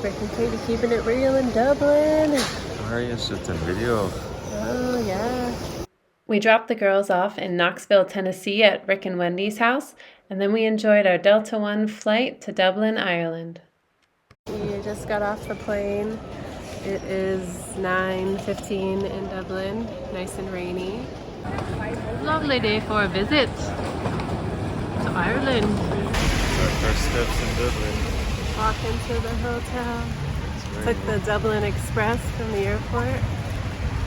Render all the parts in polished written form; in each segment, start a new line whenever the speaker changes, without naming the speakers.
Rick and Katie keeping it real in Dublin.
Sorry, it's just a video.
Oh, yeah. We dropped the girls off in Knoxville, Tennessee at Rick and Wendy's house, and then we enjoyed our Delta One flight to Dublin, Ireland. We just got off the plane. It is 9:15 in Dublin, nice and rainy. Lovely day for a visit to Ireland.
Our first steps in Dublin.
Walk into the hotel. Took the Dublin Express from the airport.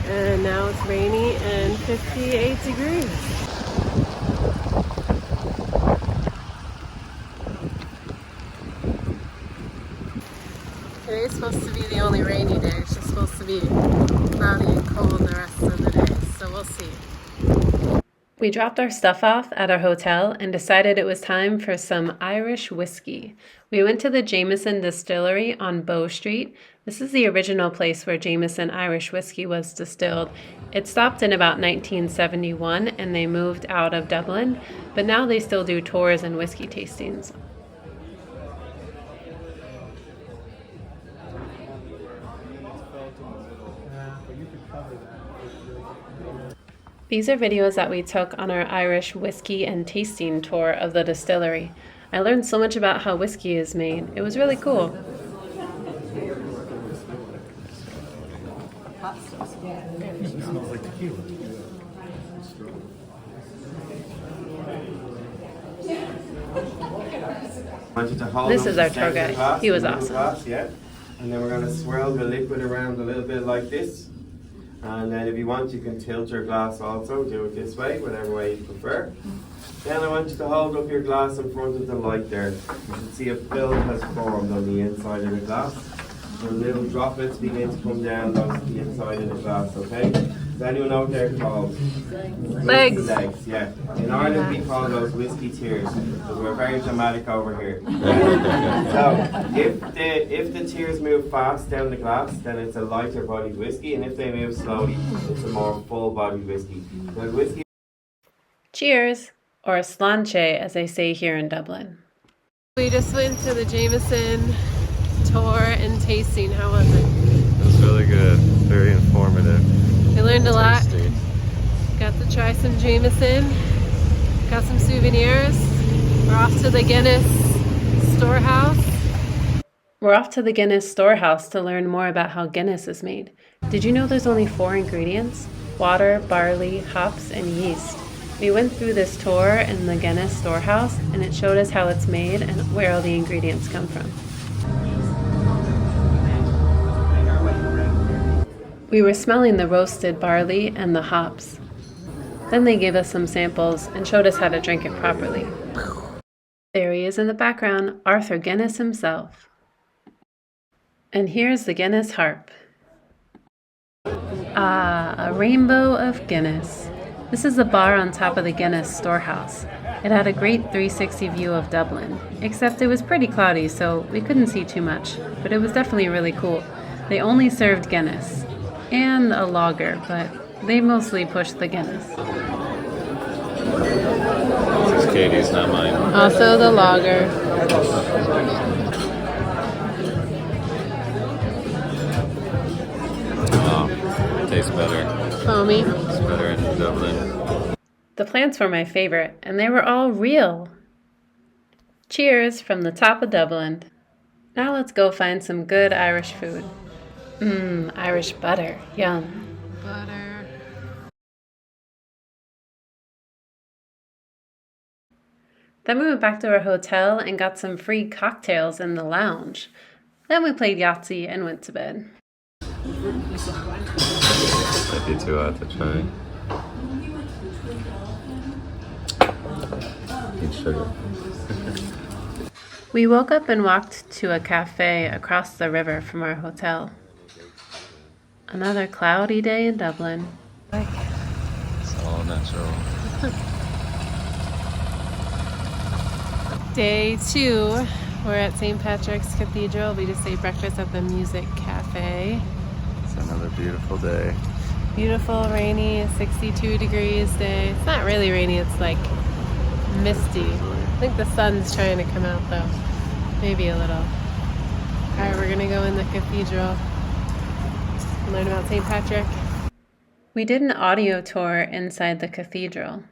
And now it's rainy and 58 degrees. Today's supposed to be the only rainy day. It's just supposed to be cloudy and cold the rest of the day, so we'll see. We dropped our stuff off at our hotel and decided it was time for some Irish whiskey. We went to the Jameson Distillery on Bow Street. This is the original place where Jameson Irish whiskey was distilled. It stopped in about 1971 and they moved out of Dublin, but now they still do tours and whiskey tastings. These are videos that we took on our Irish whiskey and tasting tour of the distillery. I learned so much about how whiskey is made. It was really cool.
It smells like tequila.
This is our tour guide. He was awesome.
Yeah. And then we're going to swirl the liquid around a little bit like this. And then if you want, you can tilt your glass also. Do it this way, whatever way you prefer. Then I want you to hold up your glass in front of the light there. You can see a film has formed on the inside of the glass. So little droplets begin to come down the inside of the glass, okay? Does anyone know what they're called?
Legs.
Legs, yeah. In Ireland we call those whiskey tears, because we're very dramatic over here. So, if the tears move fast down the glass, then it's a lighter bodied whiskey, and if they move slowly, it's a more full bodied whiskey. The whiskey.
Cheers, or sláinte as they say here in Dublin. We just went to the Jameson tour and tasting. How was it?
It was really good. Very informative.
We learned a lot.
Tasty.
Got to try some Jameson. Got some souvenirs. We're off to the Guinness storehouse. We're off to the Guinness storehouse to learn more about how Guinness is made. Did you know there's only 4 ingredients? Water, barley, hops, and yeast. We went through this tour in the Guinness storehouse and it showed us how it's made and where all the ingredients come from. We were smelling the roasted barley and the hops. Then they gave us some samples and showed us how to drink it properly. There he is in the background, Arthur Guinness himself. And here's the Guinness harp. Ah, a rainbow of Guinness. This is the bar on top of the Guinness storehouse. It had a great 360 view of Dublin, except it was pretty cloudy, so we couldn't see too much, but it was definitely really cool. They only served Guinness and a lager, but they mostly pushed the Guinness.
This is Katie's, not mine.
Also the lager.
Oh, it tastes better.
Foamy.
It's better in Dublin.
The plants were my favorite, and they were all real. Cheers from the top of Dublin. Now let's go find some good Irish food. Irish butter. Yum. Butter. Then we went back to our hotel and got some free cocktails in the lounge. Then we played Yahtzee and went to bed.
Might be too hot to try. Need sugar.
We woke up and walked to a cafe across the river from our hotel. Another cloudy day in Dublin.
It's all natural.
Day 2, we're at St. Patrick's Cathedral. We just ate breakfast at the Music Cafe.
It's another beautiful day.
Beautiful, rainy, 62 degrees day. It's not really rainy, it's like misty. I think the sun's trying to come out though. Maybe a little. Alright, we're gonna go in the cathedral and learn about St. Patrick. We did an audio tour inside the cathedral.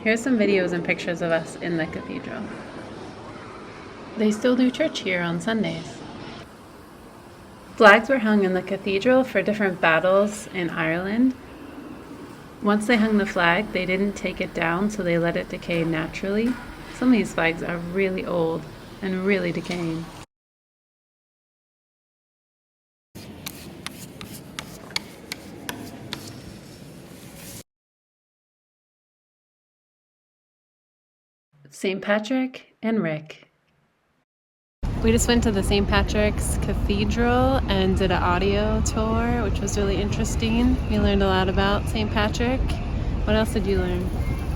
Here's some videos and pictures of us in the cathedral. They still do church here on Sundays. Flags were hung in the cathedral for different battles in Ireland. Once they hung the flag, they didn't take it down, so they let it decay naturally. Some of these flags are really old and really decaying. St. Patrick and Rick. We just went to the St. Patrick's Cathedral and did an audio tour, which was really interesting. We learned a lot about St. Patrick. What else did you learn?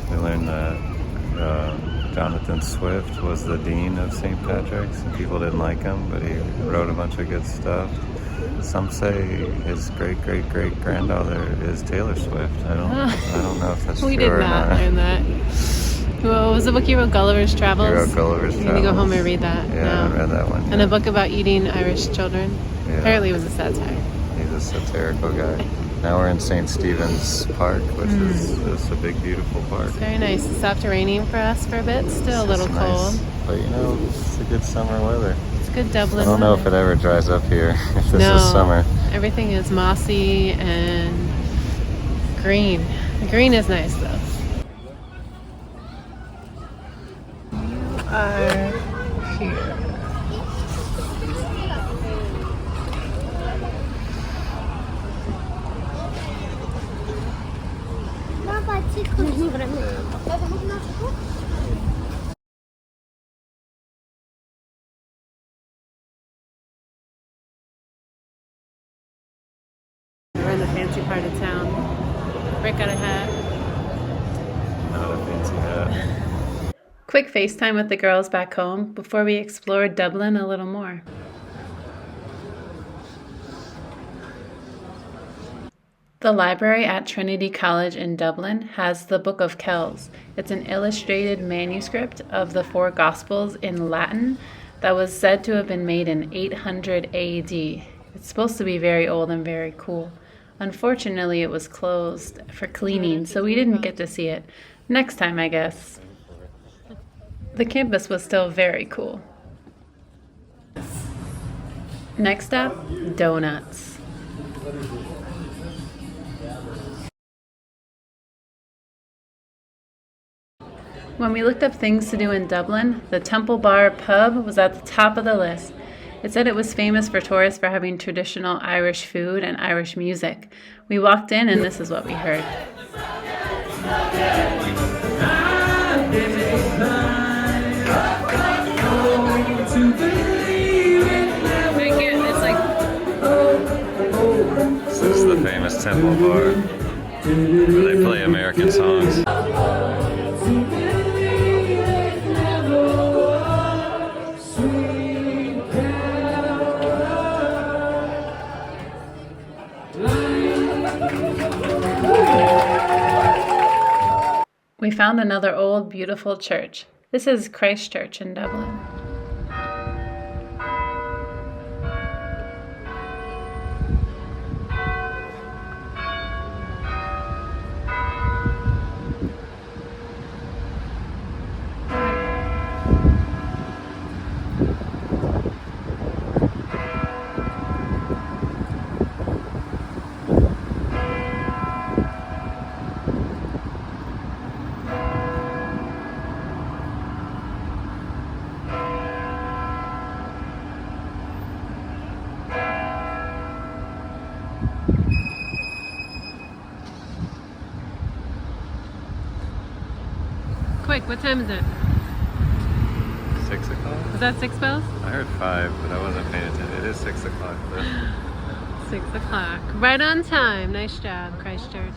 We learned that Jonathan Swift was the dean of St. Patrick's, and people didn't like him, but he wrote a bunch of good stuff. Some say his great-great-great-granddaughter is Taylor Swift. I don't know if that's
We
true
did
or
not
not.
learn that. What was the book you wrote? Gulliver's Travels?
He wrote Gulliver's
You
Travels.
need to go home and read that.
Yeah, I haven't read that one yet.
And a book about eating Irish children.
Yeah.
Apparently it was a satire.
He's a satirical guy. Now we're in St. Stephen's Park, which is just a big, beautiful park.
It's very nice. It stopped raining for us for a bit. Still a
It's
little
just
cold.
nice. But you know, it's a good summer weather.
It's good Dublin
I don't know if
weather.
it ever dries up here, if this
No.
is summer.
Everything is mossy and green. The green is nice though. You are here. We're in the fancy part of town. Rick got a hat.
Not a fancy hat.
Quick FaceTime with the girls back home before we explore Dublin a little more. The library at Trinity College in Dublin has the Book of Kells. It's an illustrated manuscript of the four Gospels in Latin that was said to have been made in 800 AD. It's supposed to be very old and very cool. Unfortunately, it was closed for cleaning, so we didn't get to see it. Next time, I guess. The campus was still very cool. Next up, donuts. When we looked up things to do in Dublin, the Temple Bar pub was at the top of the list. It said it was famous for tourists for having traditional Irish food and Irish music. We walked in and this is what we heard.
This is the famous Temple Bar, where they play American songs.
We found another old, beautiful church. This is Christ Church in Dublin. Quick, what time is it?
6 o'clock?
Was that 6 bells?
I heard 5, but I wasn't paying attention. It is 6 o'clock though.
6 o'clock. Right on time. Nice job, Christchurch.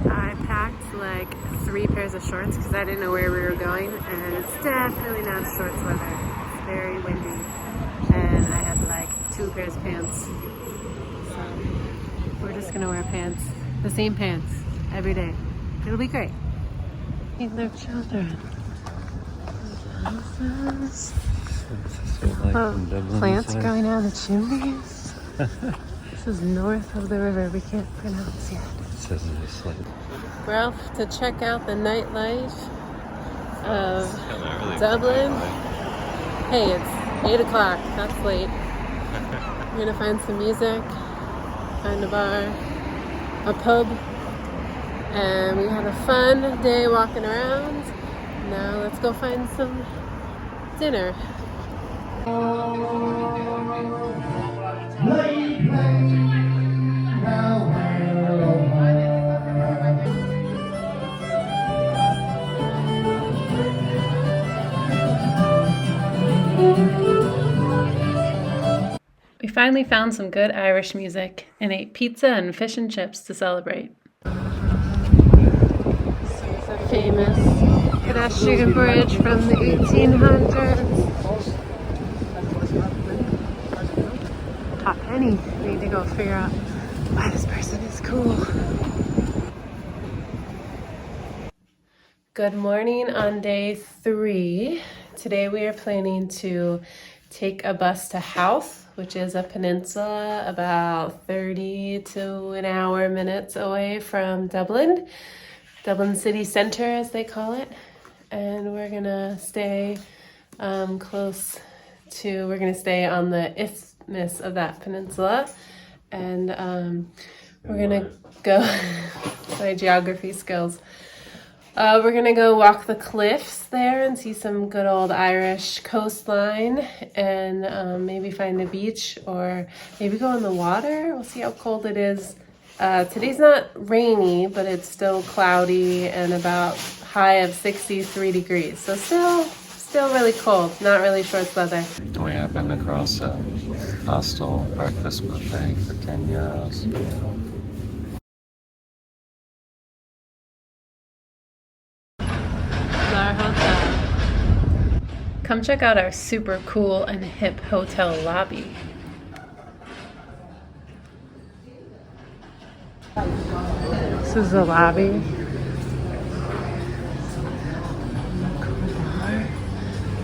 I packed like 3 pairs of shorts because I didn't know where we were going, and it's definitely not shorts weather. It's very windy, and I had like 2 pairs of pants. So we're just gonna wear pants, the same pants, every day. It'll be great. Meet their children. Plants growing out of the chimneys. This is north of the river. We can't pronounce yet.
It says it's like
We're off to check out the nightlife of
really
Dublin. Hey, it's 8 o'clock. That's late. We're gonna find some music, find a bar, a pub, and we had a fun day walking around. Now let's go find some dinner. We finally found some good Irish music and ate pizza and fish and chips to celebrate. This is a famous pedestrian bridge from the 1800s. Hot penny. We need to go figure out why this person is cool. Good morning on day 3. Today we are planning to take a bus to Howth, which is a peninsula about 30 to an hour minutes away from Dublin. Dublin city center, as they call it. And we're gonna stay we're gonna stay on the isthmus of that peninsula. And we're gonna go, my geography skills. We're gonna go walk the cliffs there and see some good old Irish coastline and maybe find a beach or maybe go in the water. We'll see how cold it is. Today's not rainy, but it's still cloudy and about high of 63 degrees. So still really cold, not really shorts weather.
we happened across a hostel breakfast buffet for €10.
Our hotel. Come check out our super cool and hip hotel lobby. This is the lobby.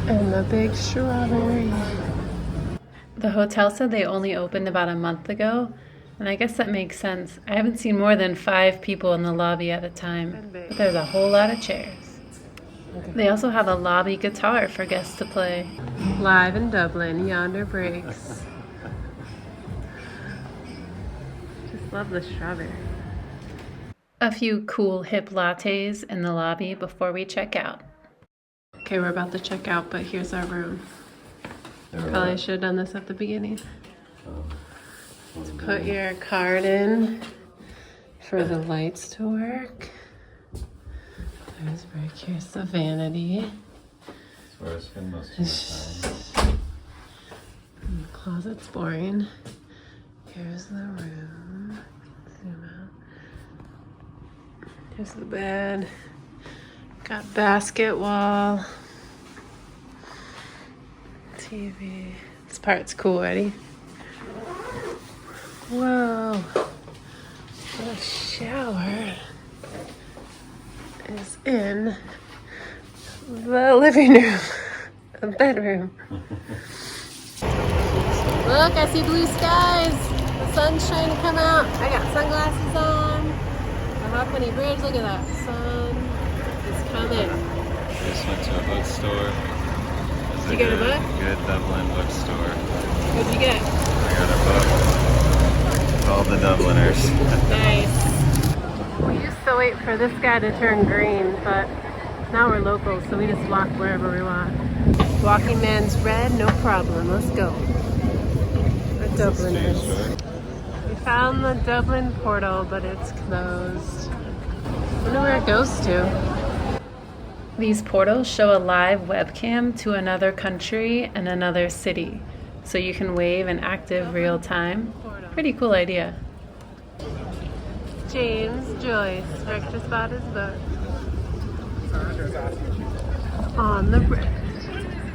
And the big strawberry. The hotel said they only opened about a month ago, and I guess that makes sense. I haven't seen more than 5 people in the lobby at a time, but there's a whole lot of chairs. They also have a lobby guitar for guests to play. Live in Dublin, Yonder Breaks. Just love the strawberry. A few cool hip lattes in the lobby before we check out. Okay, we're about to check out, but here's our room. Probably should have done this at the beginning. Put your card in for the lights to work. There's break. Here's the vanity.
That's where I spend most of my time.
And the closet's boring. Here's the room. Zoom out. Here's the bed. Got basket wall. TV. This part's cool. Ready? Whoa. The shower is in the living room, the bedroom. Look, I see blue skies. The sun's trying to come out. I got sunglasses on. The Hawkpenny Bridge, look at that. Sun is coming.
Just went to a bookstore.
Did you get a book?
Good Dublin bookstore.
What'd you get?
I got a book called The Dubliners.
Nice. We used to wait for this guy to turn green, but now we're locals, so we just walk wherever we want. Walking man's red, no problem. Let's go. We're Dubliners. We found the Dublin portal, but it's closed. I wonder where it goes to. These portals show a live webcam to another country and another city, so you can wave in active real time. Pretty cool idea. James Joyce, Rick just bought his book. On the bridge,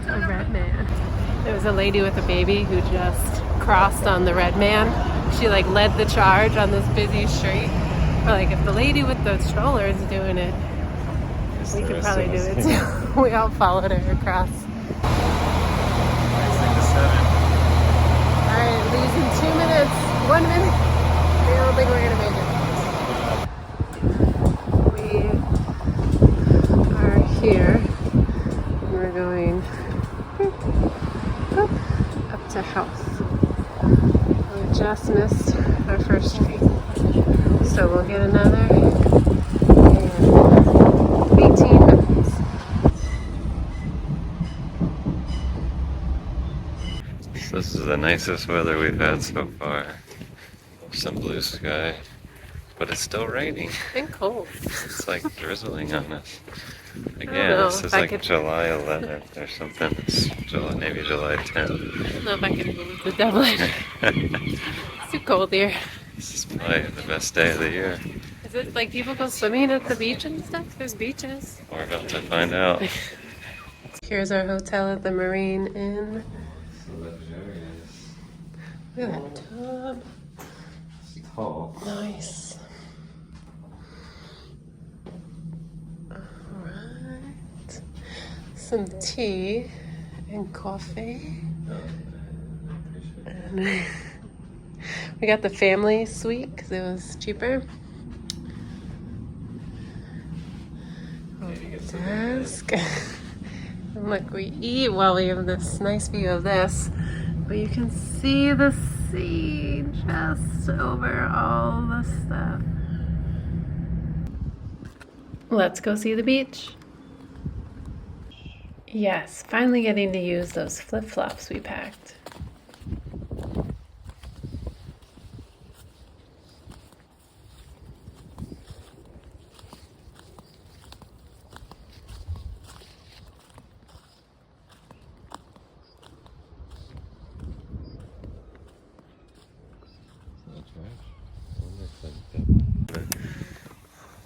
a red man. There was a lady with a baby who just crossed on the red man. She like led the charge on this busy street. But like if the lady with the stroller is doing it, we could probably do it too. We all followed her across. Leaves in 2 minutes. 1 minute. I don't think we're gonna make it. We are here. We're going up to house. We just missed our first train, so we'll get another in 18 minutes.
This is the nicest weather we've had so far. Some blue sky, but it's still raining.
And cold.
It's like drizzling on us. Again,
know
this
if
is
I
like
could-
July 11th or something. It's July, maybe July 10th.
I don't know if I can move to Dublin. It's too cold here.
This is probably the best day of the year.
Is it like people go swimming at the beach and stuff? There's beaches.
We're about to find out.
Here's our hotel at the Marine Inn.
Luxurious.
Look at that tub.
It's tall.
Nice. Alright. Some tea and coffee. And we got the family suite because it was cheaper. Desk. And look, we eat while we have this nice view of this, but you can see the sea just over all the stuff. Let's go see the beach. Yes, finally getting to use those flip-flops we packed.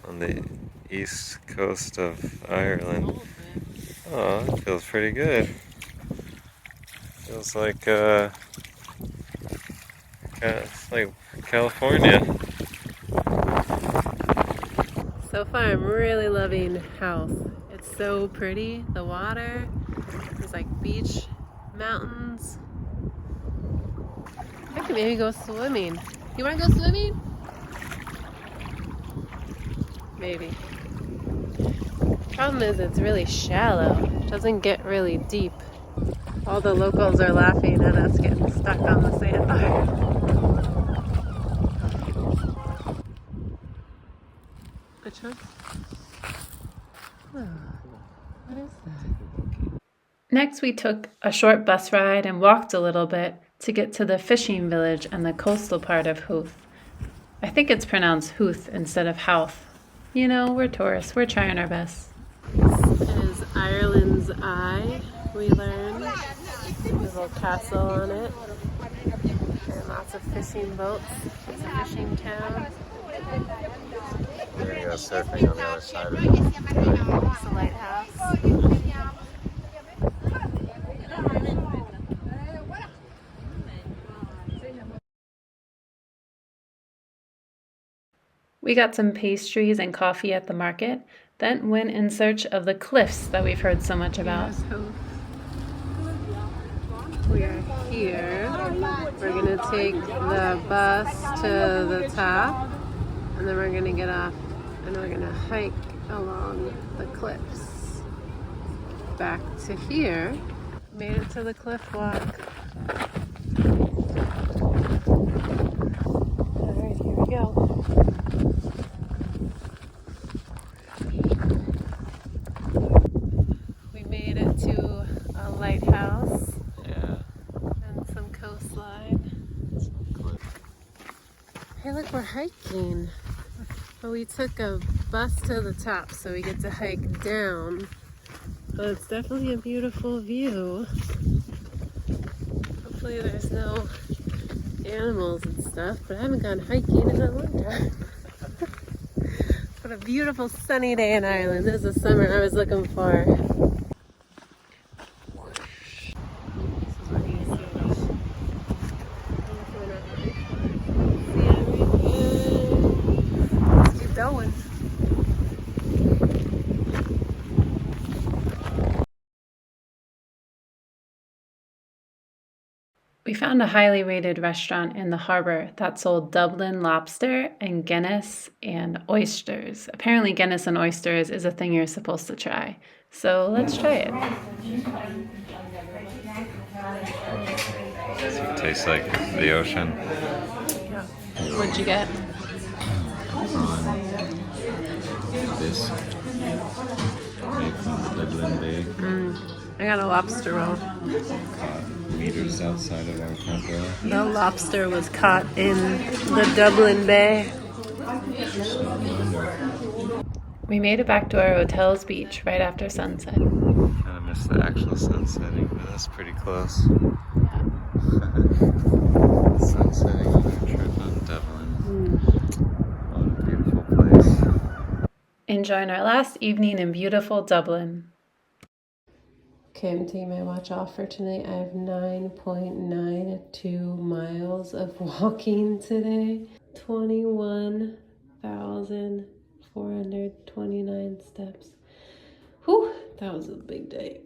On the east coast of Ireland. Oh, it feels pretty good. Feels like it's like California.
So far, I'm really loving House. It's so pretty. The water, there's like beach, mountains. I could maybe go swimming. You want to go swimming? Maybe. Problem is, it's really shallow. It doesn't get really deep. All the locals are laughing at us getting stuck on the sandbar. Which one? Oh, what is that? Next, we took a short bus ride and walked a little bit to get to the fishing village and the coastal part of Howth. I think it's pronounced Howth instead of Howth. You know, we're tourists. We're trying our best. This is Ireland's Eye, we learned. There's a little castle on it. And lots of fishing boats. It's a fishing town.
We're gonna go surfing on the other side of it.
It's a lighthouse. We got some pastries and coffee at the market, then went in search of the cliffs that we've heard so much about. We are here. We're gonna take the bus to the top, and then we're gonna get off and we're gonna hike along the cliffs. Back to here. Made it to the cliff walk. Alright, here we go. We made it to a lighthouse.
Yeah.
And some coastline. Hey, look, we're hiking. But we took a bus to the top, so we get to hike down. But it's definitely a beautiful view. Hopefully there's no animals and stuff, but I haven't gone hiking in a long time. What a beautiful sunny day in Ireland. This is the summer I was looking for. Going. We found a highly rated restaurant in the harbor that sold Dublin lobster and Guinness and oysters. Apparently Guinness and oysters is a thing you're supposed to try. So let's try it.
It tastes like the ocean.
What'd you get?
This made from the Dublin Bay.
I got a lobster roll.
Meters outside of our front door.
The lobster was caught in the Dublin Bay. We made it back to our hotel's beach right after sunset.
Kind of missed the actual sun setting, but that's pretty close. Sun setting on our trip on Dublin. What a beautiful place.
Enjoying our last evening in beautiful Dublin. Okay, I'm taking my watch off for tonight. I have 9.92 miles of walking today. 21,429 steps. Whew, that was a big day.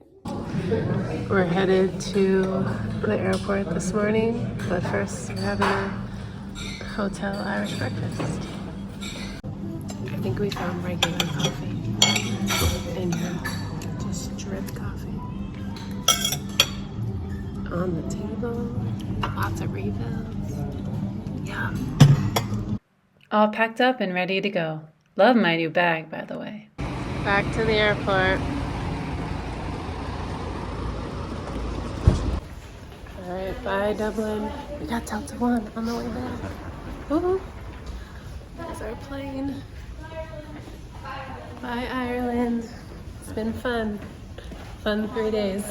We're headed to the airport this morning, but first we're having a hotel Irish breakfast. I think we found regular coffee in here, just drip coffee. On the table, lots of refills. Yum. All packed up and ready to go. Love my new bag, by the way. Back to the airport. All right, bye Dublin. We got Delta One on the way back. Woohoo! There's our plane. Bye Ireland. It's been fun. Fun 3 days.